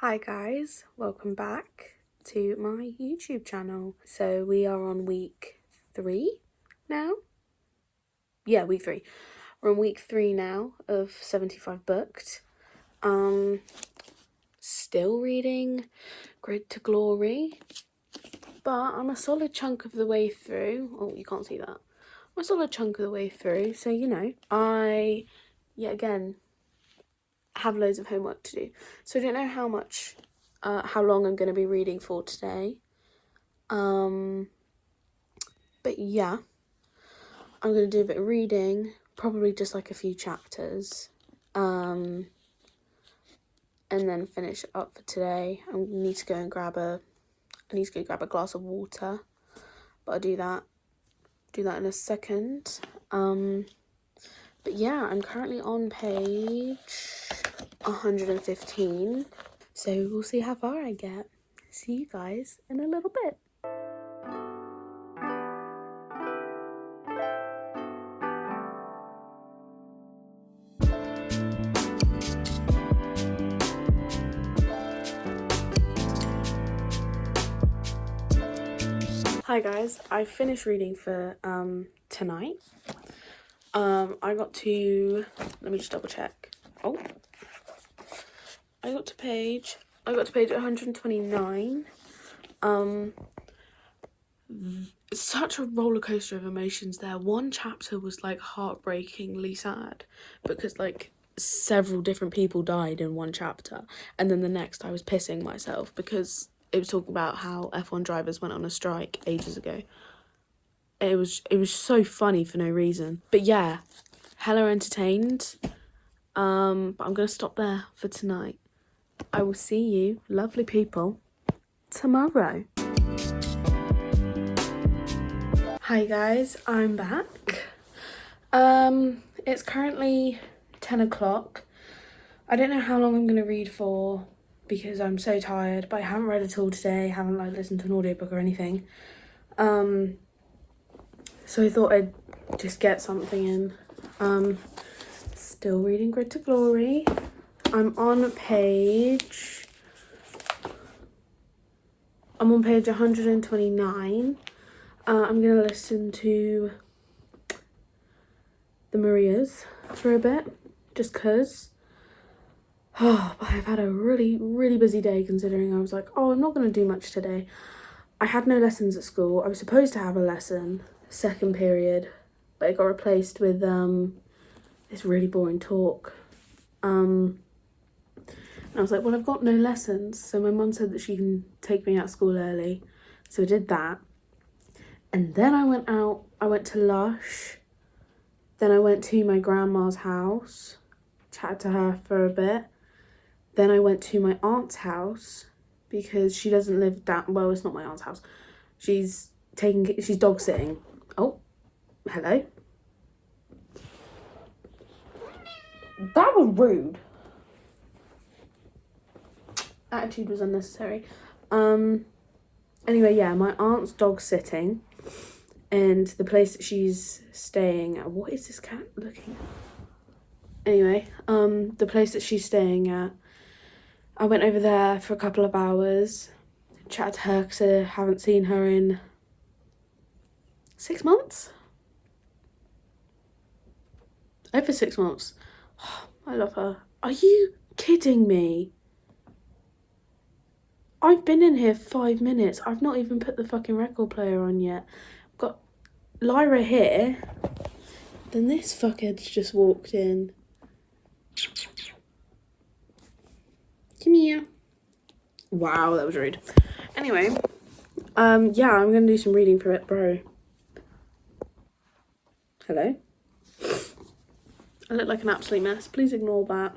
Hi guys, welcome back to my YouTube channel. So we are on week 3 now. Yeah, week 3. We're on week 3 now of 75 booked. Still reading Grid to Glory, but I'm a solid chunk of the way through. Oh, you can't see that. I'm a solid chunk of the way through, so I yet again have loads of homework to do. So I don't know how long I'm going to be reading for today. But yeah, I'm going to do a bit of reading, probably just like a few chapters, and then finish it up for today. I need to go grab a glass of water, but I'll do that in a second. But yeah, I'm currently on page 115, so we'll see how far I get. See you guys in a little bit. Hi guys, I finished reading for tonight. I got to, let me just double check. Oh, I got to page 129. Such a roller coaster of emotions there. One chapter was like heartbreakingly sad because like several different people died in one chapter, and then the next I was pissing myself because it was talking about how F1 drivers went on a strike ages ago. It was so funny for no reason. But yeah, hella entertained. But I'm gonna stop there for tonight. I will see you, lovely people, tomorrow. Hi guys, I'm back. It's currently 10 o'clock. I don't know how long I'm gonna read for because I'm so tired, but I haven't read at all today, haven't listened to an audiobook or anything. So I thought I'd just get something in. Still reading Grid to Glory. I'm on page 129. I'm gonna listen to the Marias for a bit, just cause. Oh, but I've had a really, really busy day considering I was like, oh, I'm not gonna do much today. I had no lessons at school. I was supposed to have a lesson, second period, but it got replaced with this really boring talk. And I was like, well, I've got no lessons. So my mum said that she can take me out of school early. So I did that. And then I went to Lush. Then I went to my grandma's house, chatted to her for a bit. Then I went to my aunt's house because she doesn't live down, well, it's not my aunt's house. She's dog sitting. Oh, hello. That was rude. Attitude was unnecessary. Anyway, yeah, my aunt's dog sitting, and the place that she's staying at. What is this cat looking at? Anyway, the place that she's staying at, I went over there for a couple of hours, chatted to her because I haven't seen her in 6 months. Over 6 months. I love her. Are you kidding me? I've been in here 5 minutes. I've not even put the fucking record player on yet. I've got Lyra here. Then this fuckhead's just walked in. Come here. Wow, that was rude. Anyway, yeah, I'm gonna do some reading for it, bro. Hello? I look like an absolute mess. Please ignore that.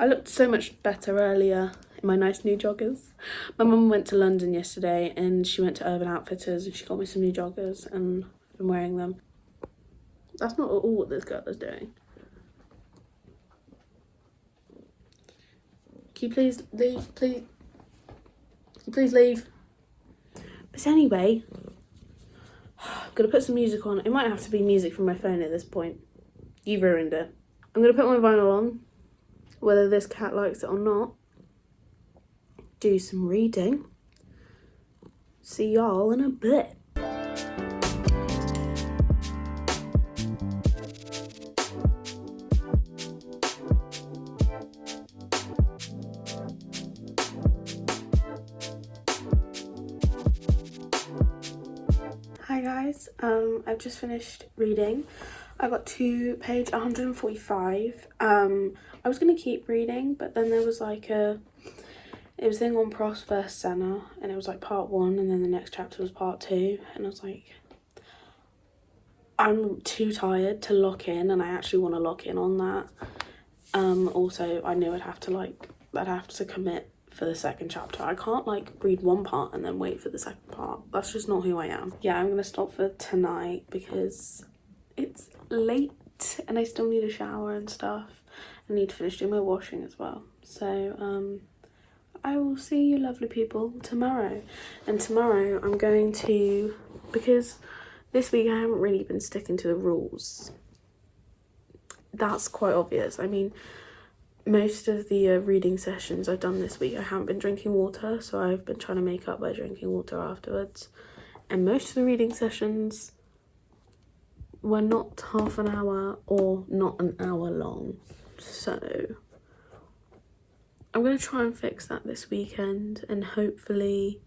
I looked so much better earlier in my nice new joggers. My mum went to London yesterday and she went to Urban Outfitters and she got me some new joggers and I've been wearing them. That's not at all what this girl is doing. Can you please leave, please? Can you please leave? But anyway, I'm gonna put some music on. It might have to be music from my phone at this point. You've ruined it. I'm gonna put my vinyl on, whether this cat likes it or not. do some reading. See y'all in a bit. Hi guys, I've just finished reading. I got to page 145. I was gonna keep reading, but then there was like it was a thing on Prost versus Senna, and it was like part 1, and then the next chapter was part 2, and I was like, I'm too tired to lock in, and I actually want to lock in on that. Also, I knew I'd have to commit for the second chapter. I can't like read one part and then wait for the second part. That's just not who I am. Yeah, I'm gonna stop for tonight because it's late and I still need a shower and stuff. I need to finish doing my washing as well. So I will see you lovely people tomorrow. And tomorrow I'm going to, because this week I haven't really been sticking to the rules. That's quite obvious. I mean, most of the reading sessions I've done this week, I haven't been drinking water, so I've been trying to make up by drinking water afterwards. And most of the reading sessions were not half an hour or not an hour long. So I'm going to try and fix that this weekend and hopefully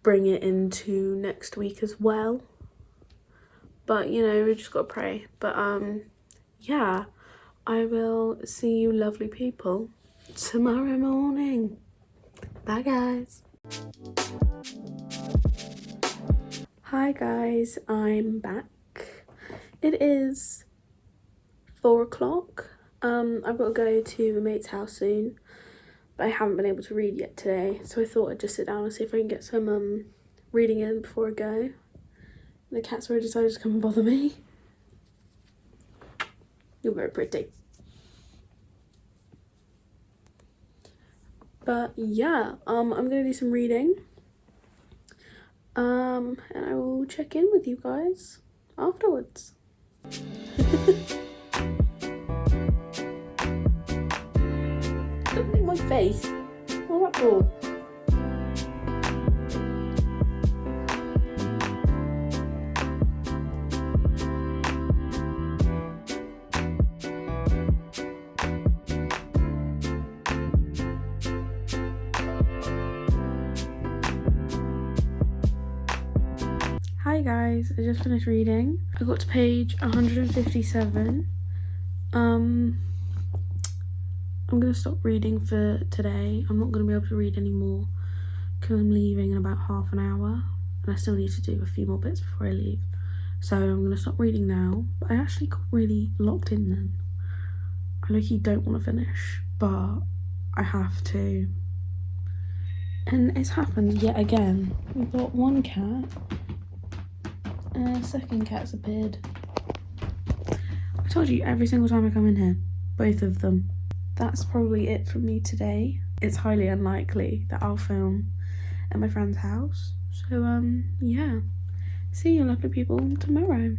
bring it into next week as well. But, you know, we just got to pray. But, yeah, I will see you lovely people tomorrow morning. Bye, guys. Hi, guys. I'm back. It is 4 o'clock. I've got to go to a mate's house soon, but I haven't been able to read yet today, so I thought I'd just sit down and see if I can get some reading in before I go. The cat's already decided to come and bother me. You're very pretty. But yeah, I'm gonna do some reading. And I will check in with you guys afterwards. Don't make my face. What that for? Hi guys, I just finished reading. I got to page 157. I'm gonna stop reading for today. I'm not gonna be able to read anymore because I'm leaving in about half an hour and I still need to do a few more bits before I leave. So I'm gonna stop reading now. But I actually got really locked in then. I low-key don't want to finish, but I have to. And it's happened yet again. We've got one cat and a second cat's appeared. I told you every single time I come in here, both of them. That's probably it from me today. It's highly unlikely that I'll film at my friend's house. So yeah, see you lovely people tomorrow.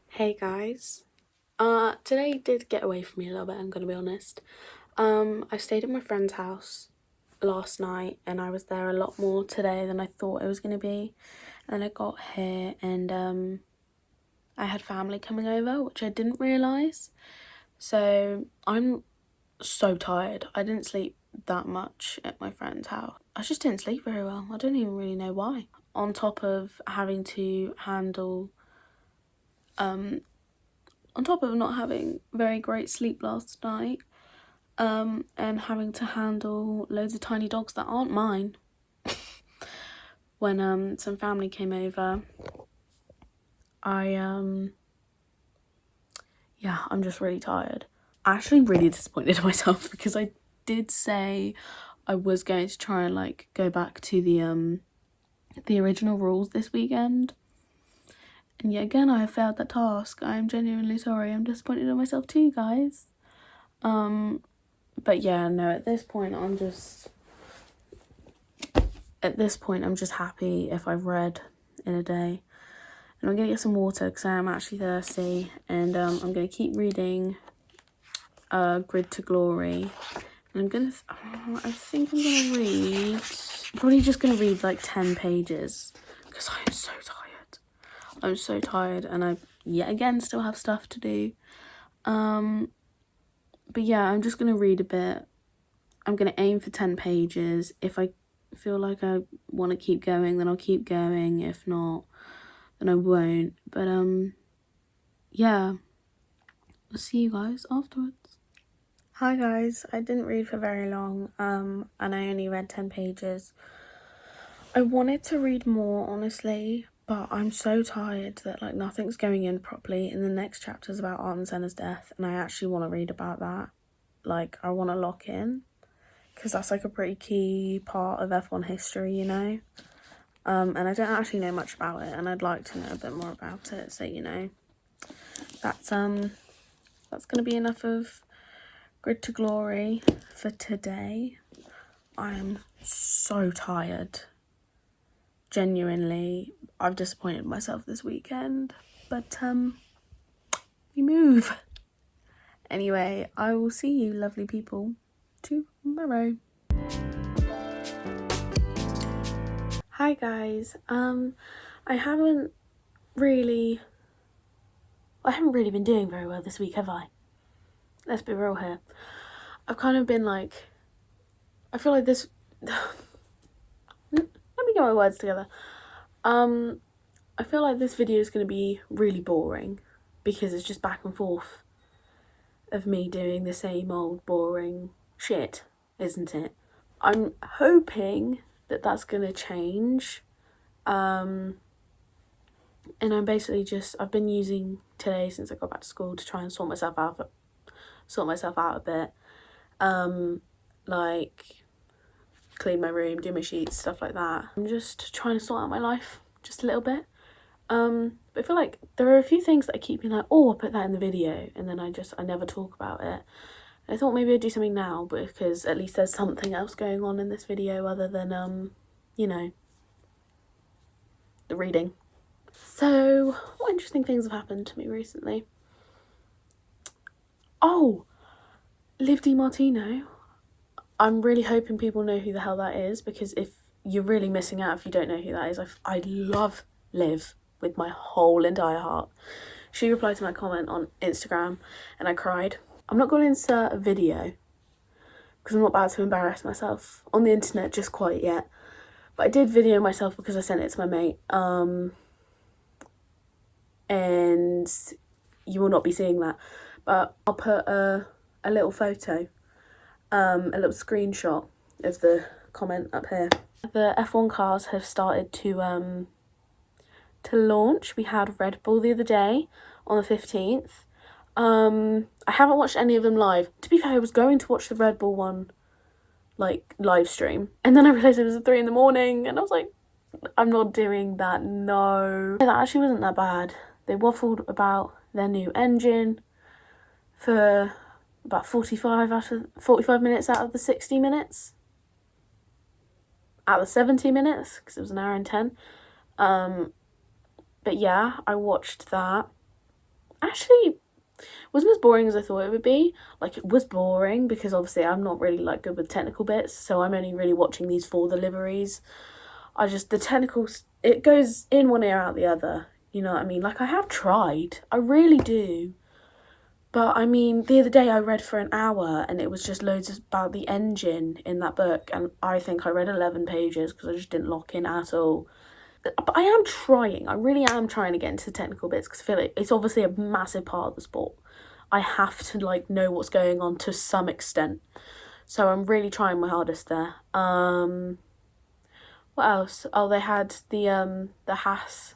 Hey guys. Today did get away from me a little bit, I'm gonna be honest. I stayed at my friend's house last night and I was there a lot more today than I thought I was gonna be. And I got here and I had family coming over, which I didn't realise. So I'm so tired. I didn't sleep that much at my friend's house. I just didn't sleep very well. I don't even really know why. On top of having to handle on top of not having very great sleep last night, and having to handle loads of tiny dogs that aren't mine. When some family came over, I'm just really tired. I'm actually really disappointed in myself because I did say I was going to try and like go back to the original rules this weekend. And yet again, I have failed that task. I'm genuinely sorry. I'm disappointed in myself too, guys. But yeah, no, at this point, I'm just happy if I've read in a day. And I'm going to get some water because I am actually thirsty. And I'm going to keep reading Grid to Glory. And I'm going to, I think I'm going to read, probably just going to read like 10 pages because I'm so tired. I'm so tired and I, yet again, still have stuff to do. But yeah, I'm just going to read a bit. I'm going to aim for 10 pages. If I feel like I want to keep going, then I'll keep going. If not, then I won't. But yeah, I'll see you guys afterwards. Hi guys, I didn't read for very long, and I only read 10 pages. I wanted to read more, honestly, but I'm so tired that like nothing's going in properly. And the next chapter is about Ayrton Senna's death, and I actually want to read about that. Like, I want to lock in, because that's like a pretty key part of F1 history, you know. And I don't actually know much about it, and I'd like to know a bit more about it. So, you know, that's gonna be enough of Grid to Glory for today. I am so tired. Genuinely, I've disappointed myself this weekend, but we move. Anyway, I will see you lovely people tomorrow. Hi guys. I haven't really been doing very well this week, have I? Let's be real here. I've kind of been like, I feel like this, let me get my words together. I feel like this video is going to be really boring because it's just back and forth of me doing the same old boring shit, isn't it? I'm hoping that that's going to change. And I'm basically I've been using today since I got back to school to try and sort myself out a bit. Like clean my room, do my sheets, stuff like that. I'm just trying to sort out my life just a little bit. But I feel like there are a few things that I keep being like, oh, I'll put that in the video, and then I never talk about it. And I thought maybe I'd do something now, because at least there's something else going on in this video other than, you know, the reading. So, what interesting things have happened to me recently? Oh, Liv Di Martino. I'm really hoping people know who the hell that is, because if you're really missing out if you don't know who that is. I love Liv with my whole entire heart. She replied to my comment on Instagram and I cried. I'm not going to insert a video because I'm not about to embarrass myself on the internet just quite yet. But I did video myself because I sent it to my mate. And you will not be seeing that. But I'll put a little photo, a little screenshot of the comment up here. The F1 cars have started to launch. We had Red Bull the other day on the 15th. I haven't watched any of them live. To be fair, I was going to watch the Red Bull one, like, live stream. And then I realised it was at 3 in the morning and I was like, I'm not doing that, no. That actually wasn't that bad. They waffled about their new engine for about 45 minutes out of the 60 minutes. Out of the 70 minutes, because it was an hour and 10. But yeah, I watched that. Actually, it wasn't as boring as I thought it would be. Like, it was boring because obviously I'm not really like good with technical bits, so I'm only really watching these for the liveries. The technicals, it goes in one ear out the other, you know what I mean? Like, I have tried, I really do. But I mean, the other day I read for an hour and it was just loads about the engine in that book, and I think I read 11 pages because I just didn't lock in at all. But I am trying, I really am trying to get into the technical bits because I feel like it's obviously a massive part of the sport. I have to like know what's going on to some extent. So I'm really trying my hardest there. What else? Oh, they had the Haas.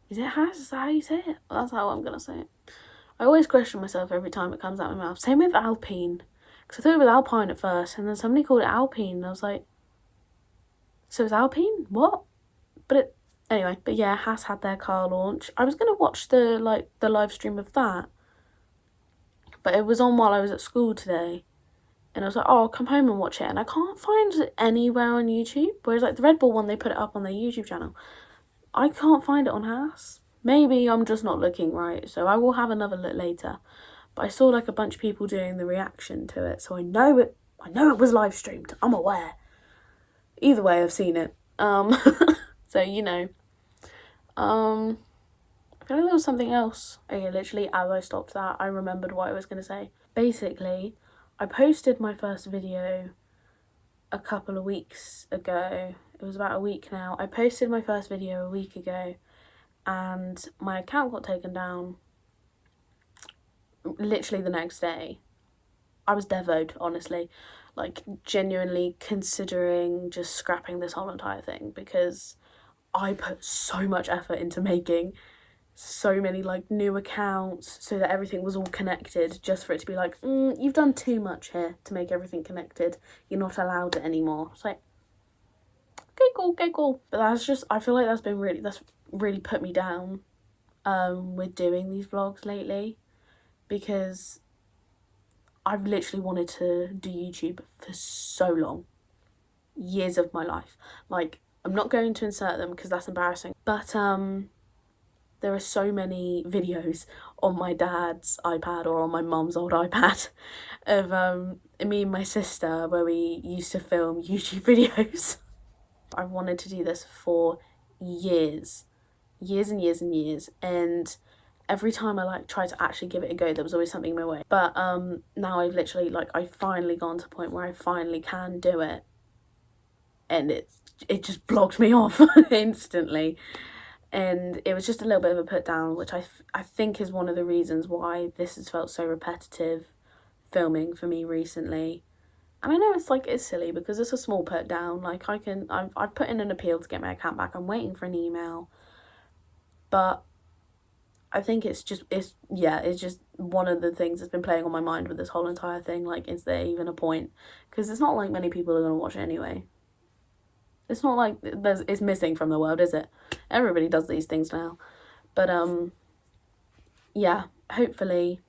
Is it Haas? Is that how you say it? Well, that's how I'm gonna say it. I always question myself every time it comes out of my mouth. Same with Alpine. Because I thought it was Alpine at first, and then somebody called it Alpine, and I was like, so it's Alpine? What? Anyway, but yeah, Haas had their car launch. I was going to watch the live stream of that, but it was on while I was at school today, and I was like, oh, I'll come home and watch it, and I can't find it anywhere on YouTube, whereas like the Red Bull one, they put it up on their YouTube channel. I can't find it on House. Maybe I'm just not looking right, so I will have another look later. But I saw like a bunch of people doing the reaction to it, so I know it was live streamed. I'm aware. Either way, I've seen it. So you know. I feel like there was something else. Okay, literally as I stopped that, I remembered what I was gonna say. Basically, I posted my first video a couple of weeks ago. It was about a week now. I posted my first video a week ago, and my account got taken down literally the next day. I was devoed, honestly, like genuinely considering just scrapping this whole entire thing, because I put so much effort into making so many like new accounts so that everything was all connected, just for it to be like, you've done too much here to make everything connected, you're not allowed it anymore. It's like, okay, cool. But I feel like that's really put me down with doing these vlogs lately, because I've literally wanted to do YouTube for so long, years of my life. Like, I'm not going to insert them because that's embarrassing, but there are so many videos on my dad's iPad or on my mum's old iPad of me and my sister where we used to film YouTube videos. I've wanted to do this for years and years and years, and every time I like tried to actually give it a go, there was always something in my way. But now I've literally I've finally gone to a point where I finally can do it, and it just blocked me off instantly. And it was just a little bit of a put down, which I think is one of the reasons why this has felt so repetitive filming for me recently. And I know it's silly because it's a small put down. Like, I've put in an appeal to get my account back. I'm waiting for an email, but I think it's just one of the things that's been playing on my mind with this whole entire thing. Like, is there even a point? Because it's not like many people are gonna watch it anyway. It's not like it's missing from the world, is it? Everybody does these things now. But yeah, hopefully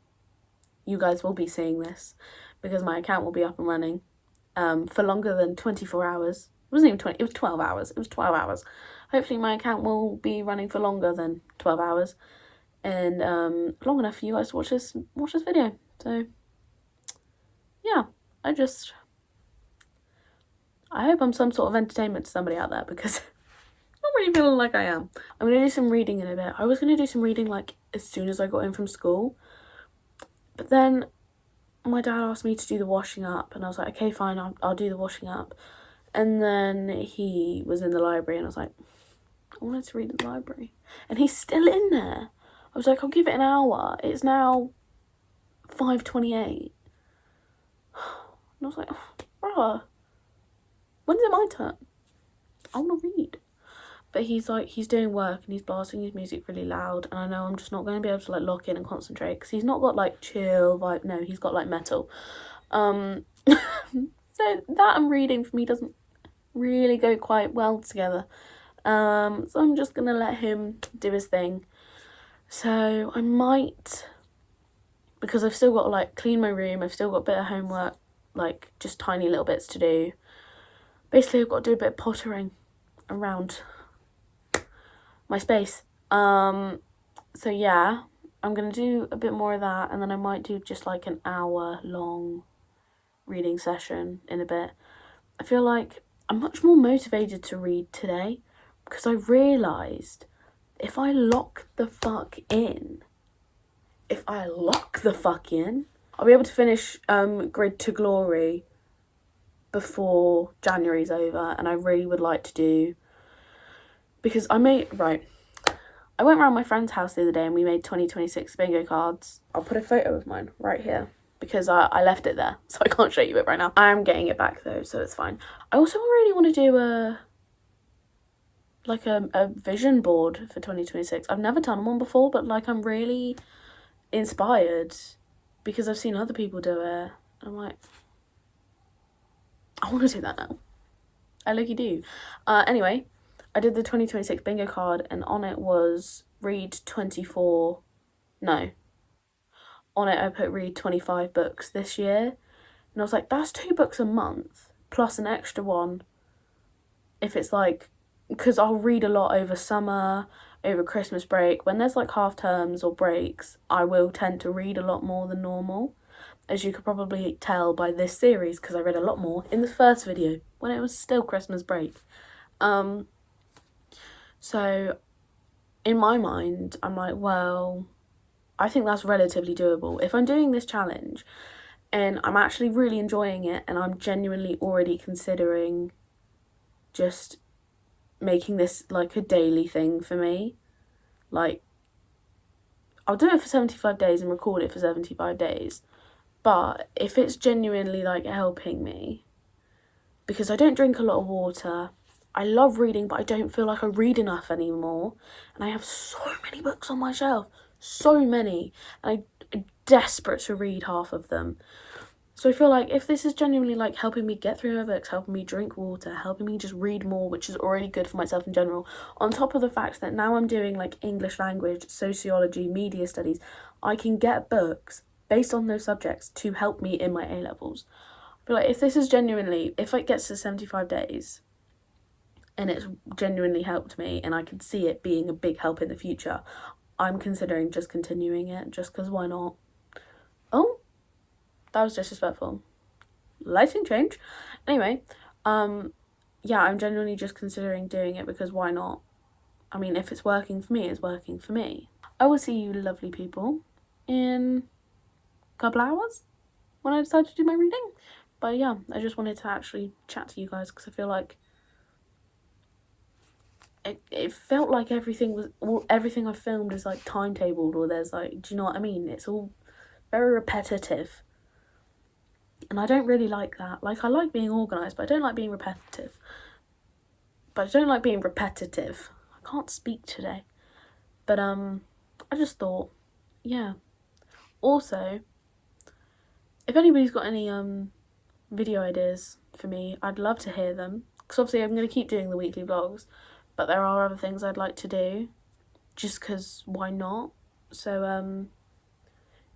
you guys will be seeing this, because my account will be up and running for longer than 24 hours. It wasn't even 20, it was 12 hours. It was 12 hours. Hopefully my account will be running for longer than 12 hours, and long enough for you guys to watch this video. So yeah, I hope I'm some sort of entertainment to somebody out there, because I'm not really feeling like I am. I'm going to do some reading in a bit. I was going to do some reading like as soon as I got in from school, but then my dad asked me to do the washing up, and I was like, okay, fine, I'll do the washing up. And then he was in the library, and I was like, I wanted to read in the library, and he's still in there. I was like, I'll give it an hour. It's now 5:28. And I was like, bruh, when is it my turn? I want to read. But he's doing work and he's blasting his music really loud, and I know I'm just not going to be able to lock in and concentrate, because he's not got chill vibe. No, he's got metal. So that and reading for me doesn't really go quite well together. So I'm just gonna let him do his thing. So I might, because I've still got to clean my room, I've still got a bit of homework, just tiny little bits to do. Basically, I've got to do a bit of pottering around my space. So yeah, I'm gonna do a bit more of that, and then I might do just an hour long reading session in a bit. I feel like I'm much more motivated to read today, because I realised if I lock the fuck in, I'll be able to finish Grid to Glory before January's over, and I really would like to do, because I went around my friend's house the other day and we made 2026 bingo cards. I'll put a photo of mine right here, because I left it there, so I can't show you it right now. I am getting it back though, so it's fine. I also really want to do a vision board for 2026. I've never done one before, but I'm really inspired because I've seen other people do it. I'm like, I want to do that now. I look, you do. Anyway, I did the 2026 bingo card, and on it was read 24. No. On it, I put read 25 books this year. And I was like, that's 2 books a month, plus an extra one if it's because I'll read a lot over summer, over Christmas break. When there's like half terms or breaks, I will tend to read a lot more than normal, as you could probably tell by this series, because I read a lot more in the first video when it was still Christmas break. So in my mind, I'm like, well, I think that's relatively doable. If I'm doing this challenge and I'm actually really enjoying it and I'm genuinely already considering just making this like a daily thing for me, like, I'll do it for 75 days and record it for 75 days. But if it's genuinely like helping me, because I don't drink a lot of water, I love reading, but I don't feel like I read enough anymore. And I have so many books on my shelf, so many. And I'm desperate to read half of them. So I feel like if this is genuinely like helping me get through my books, helping me drink water, helping me just read more, which is already good for myself in general, on top of the fact that now I'm doing like English language, sociology, media studies, I can get books based on those subjects to help me in my A-levels. I feel like if this is genuinely, if it gets to 75 days and it's genuinely helped me and I can see it being a big help in the future, I'm considering just continuing it, just because why not? Oh, that was disrespectful. Lighting change. Anyway, yeah, I'm genuinely just considering doing it because why not? I mean, if it's working for me, it's working for me. I will see you lovely people in a couple hours when I decide to do my reading. But yeah, I just wanted to actually chat to you guys because I feel like it felt like everything I filmed is like timetabled, or there's like, do you know what I mean? It's all very repetitive. And I don't really like that. Like, I like being organised, but I don't like being repetitive. I can't speak today. But I just thought, yeah. Also, if anybody's got any video ideas for me, I'd love to hear them. Because obviously I'm going to keep doing the weekly vlogs, but there are other things I'd like to do, just because why not? So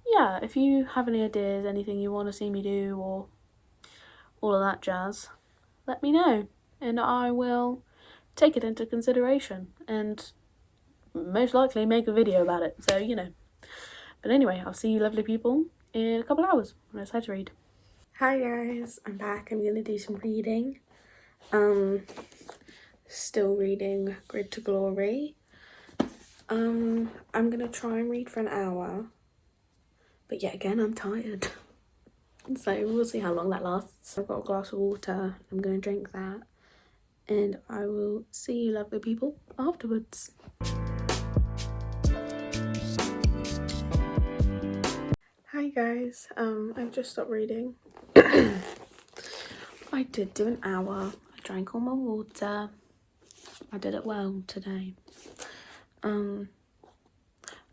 yeah, if you have any ideas, anything you want to see me do, or all of that jazz, let me know, and I will take it into consideration and most likely make a video about it, so you know. But anyway, I'll see you lovely people in a couple hours when I decide to read. Hi guys, I'm back. I'm gonna do some reading. Still reading Grid to Glory. I'm gonna try and read for an hour, but yet again I'm tired. So we'll see how long that lasts. I've got a glass of water, I'm gonna drink that, and I will see you lovely people afterwards. Hi guys, I've just stopped reading. I did do an hour. I drank all my water. I did it well today. I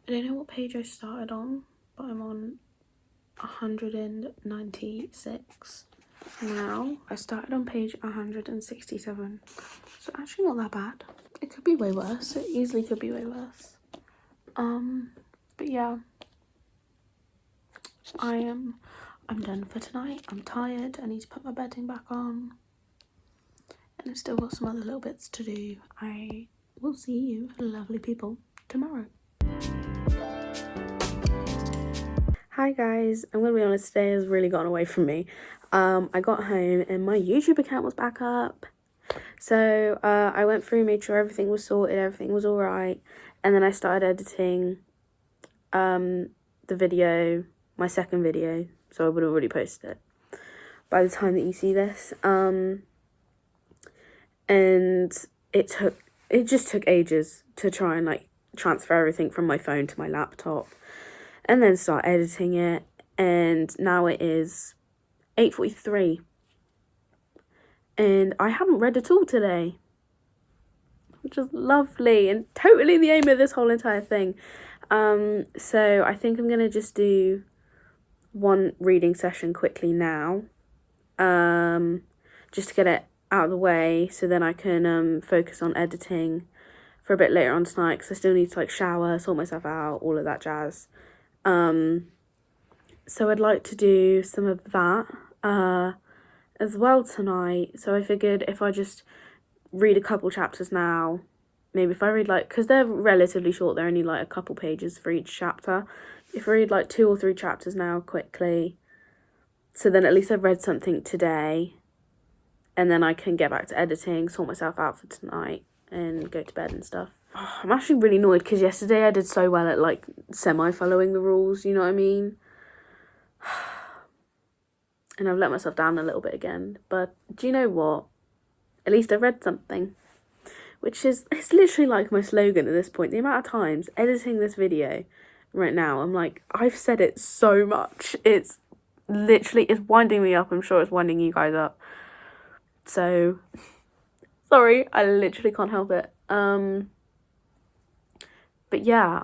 don't know what page I started on, but I'm on 196 now. I started on page 167, so actually not that bad. It could be way worse. It easily could be way worse. But yeah, I'm done for tonight. I'm tired. I need to put my bedding back on, and I've still got some other little bits to do. I will see you lovely people tomorrow. Hi guys, I'm gonna be honest, today has really gotten away from me. I got home and my YouTube account was back up. So I went through, made sure everything was sorted, everything was alright, and then I started editing the video, my second video, so I would have already posted it by the time that you see this. And it just took ages to try and like transfer everything from my phone to my laptop and then start editing it, and now it is 8:43 and I haven't read at all today, which is lovely and totally the aim of this whole entire thing. So I think I'm gonna just do one reading session quickly now, just to get it out of the way, so then I can focus on editing for a bit later on tonight, because I still need to like shower, sort myself out, all of that jazz. So I'd like to do some of that as well tonight. So I figured if I just read a couple chapters now. Maybe if I read like, because they're relatively short, they're only like a couple pages for each chapter. If I read like 2 or 3 chapters now quickly, so then at least I've read something today, and then I can get back to editing, sort myself out for tonight, and go to bed and stuff. I'm actually really annoyed because yesterday I did so well at like semi-following the rules, you know what I mean? And I've let myself down a little bit again. But do you know what? At least I've read something. Which is, it's literally like my slogan at this point. The amount of times editing this video right now, I'm like, I've said it so much. It's literally, it's winding me up. I'm sure it's winding you guys up. So, sorry, I literally can't help it. But yeah,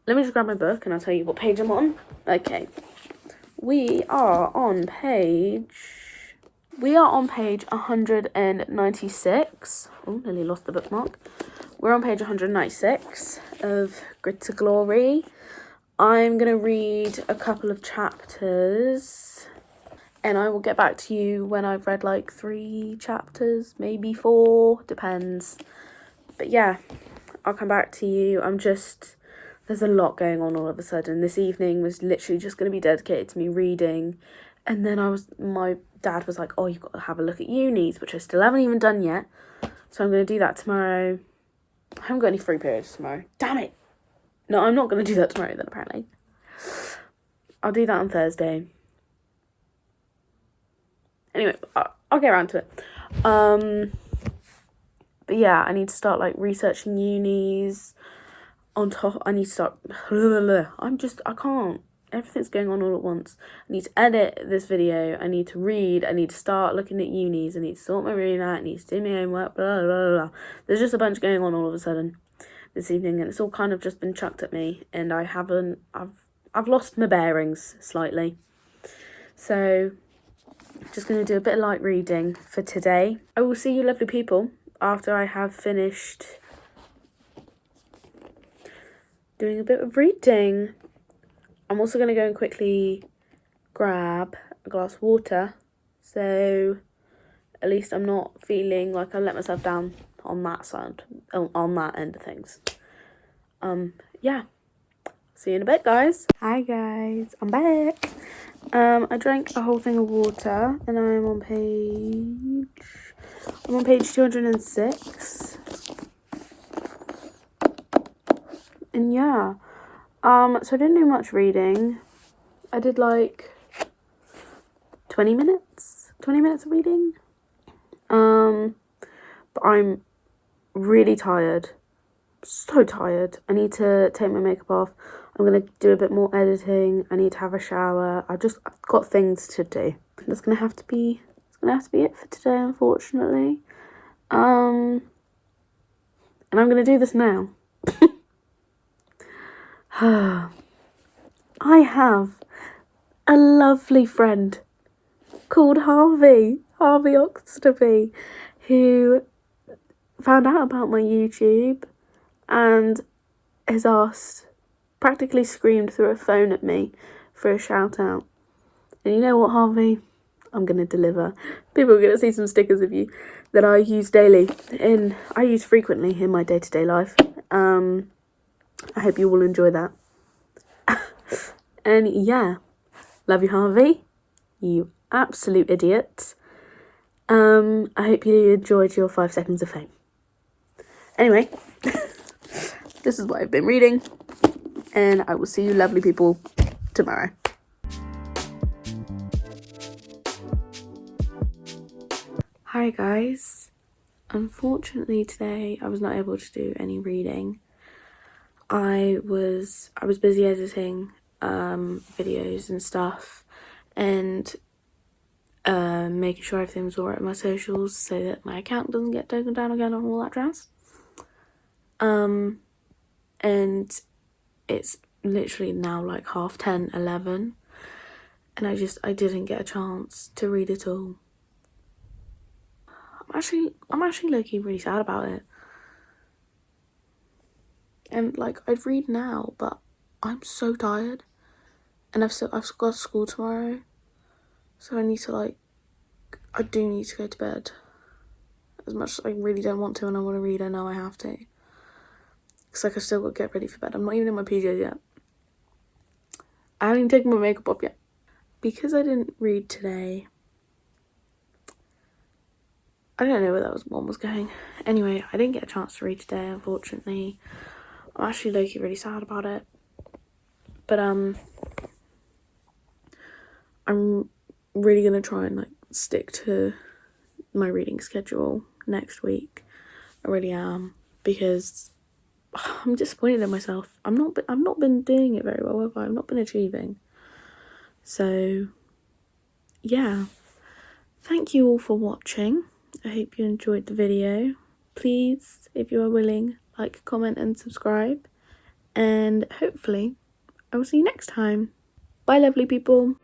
let me just grab my book and I'll tell you what page I'm on. Okay. We are on page 196. Oh, nearly lost the bookmark. We're on page 196 of Grid to Glory. I'm going to read a couple of chapters and I will get back to you when I've read like 3 chapters, maybe 4, depends. But yeah, I'll come back to you. There's a lot going on all of a sudden. This evening was literally just going to be dedicated to me reading. And then my dad was like, oh, you've got to have a look at unis, which I still haven't even done yet. So I'm going to do that tomorrow. I haven't got any free periods tomorrow. Damn it. No, I'm not going to do that tomorrow then, apparently. I'll do that on Thursday. Anyway, I'll get around to it. But yeah, I need to start like researching unis. On top, I need to start, I can't. Everything's going on all at once. I need to edit this video. I need to read. I need to start looking at unis. I need to sort my room out. I need to do my homework, blah, blah, blah, blah. There's just a bunch going on all of a sudden this evening, and it's all kind of just been chucked at me, and I've lost my bearings slightly. So, just going to do a bit of light reading for today. I will see you lovely people after I have finished doing a bit of reading. I'm also going to go and quickly grab a glass of water, so at least I'm not feeling like I let myself down on that side, on that end of things. Yeah. See you in a bit, guys. Hi, guys. I'm back. I drank a whole thing of water, and I'm on page 206. And yeah. So I didn't do much reading. I did like 20 minutes of reading. But I'm really tired. So tired. I need to take my makeup off. I'm going to do a bit more editing. I need to have a shower. I've got things to do. It's going to have to be it for today, unfortunately. And I'm going to do this now. I have a lovely friend called Harvey Oxtoby, who found out about my YouTube and has practically screamed through a phone at me for a shout out. And you know what, Harvey? I'm going to deliver. People are going to see some stickers of you that I use daily, and I use frequently in my day-to-day life. I hope you will enjoy that. And yeah, love you, Harvey. You absolute idiot. I hope you enjoyed your 5 seconds of fame. Anyway, this is what I've been reading, and I will see you lovely people tomorrow. Hi guys. Unfortunately today I was not able to do any reading. I was busy editing videos and stuff, and making sure everything was alright with my socials so that my account doesn't get taken down again and all that jazz. And it's literally now like 10:30, 11, and I didn't get a chance to read it all. I'm actually low-key really sad about it. And like, I'd read now, but I'm so tired, and I've got school tomorrow, so I do need to go to bed. as much as I really don't want to and I want to read, I know I have to. Because like, I still got to get ready for bed. I'm not even in my PJs yet. I haven't even taken my makeup off yet. Because I didn't read today, I don't know where that one was going. Anyway, I didn't get a chance to read today, unfortunately. I'm actually low-key really sad about it. But I'm really gonna try and like stick to my reading schedule next week. I really am, because I'm disappointed in myself. I've not been doing it very well, have I? I've not been achieving. So yeah, thank you all for watching. I hope you enjoyed the video. Please, if you are willing, like, comment and subscribe, and hopefully I will see you next time. Bye, lovely people.